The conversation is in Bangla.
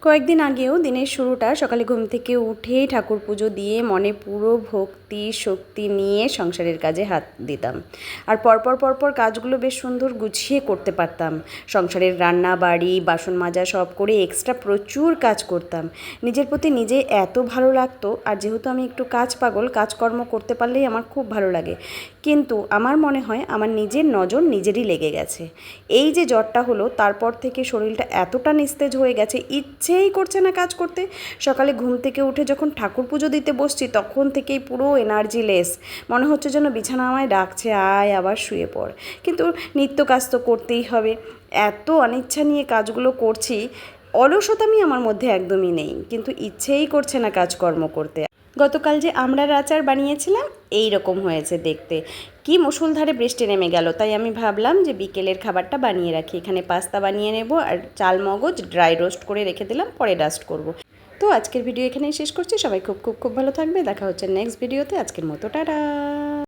কয়েকদিন আগেও দিনের শুরুটা সকালে ঘুম থেকে উঠেই ঠাকুর পুজো দিয়ে মনে পুরো ভক্তি শক্তি নিয়ে সংসারের কাজে হাত দিতাম। আর পরপর কাজগুলো বেশ সুন্দর গুছিয়ে করতে পারতাম। সংসারের রান্না বাড়ি বাসন মাজা সব করে এক্সট্রা প্রচুর কাজ করতাম। নিজের প্রতি নিজে এত ভালো লাগতো। আর যেহেতু আমি একটু কাজ পাগল, কাজকর্ম করতে পারলেই আমার খুব ভালো লাগে। কিন্তু আমার মনে হয় আমার নিজের নজর নিজেরই লেগে গেছে। এই যে জ্বরটা হলো তারপর থেকে শরীরটা এতটা নিস্তেজ হয়ে গেছে, ইচ্ছেই করছে না কাজ করতে। সকালে ঘুম থেকে উঠে যখন ঠাকুর পুজো দিতে বসছি তখন থেকেই পুরো এনার্জি লেস। মনে হচ্ছে যেন বিছানা আমায় ডাকছে, আয় আবার শুয়ে পড়। কিন্তু নিত্য কাজ তো করতেই হবে। এত অনিচ্ছা নিয়ে কাজগুলো করছি, অলসতামি আমার মধ্যে একদমই নেই, কিন্তু ইচ্ছেই করছে না কাজকর্ম করতে। গতকাল যে আমড়ার আচার বানিয়েছিলাম এই রকম হয়েছে দেখতে। কি মুষলধারে বৃষ্টি নেমে গেল, তাই আমি ভাবলাম যে বিকেলের খাবারটা বানিয়ে রাখি। এখানে পাস্তা বানিয়ে নেব আর চাল মগজ ড্রাই রোস্ট করে রেখে দিলাম, পরে ডাস্ট করব। তো আজকের ভিডিও এখানেই শেষ করছি। সবাই খুব খুব খুব ভালো থাকবে। দেখা হচ্ছে নেক্সট ভিডিওতে। আজকের মতো টাটা।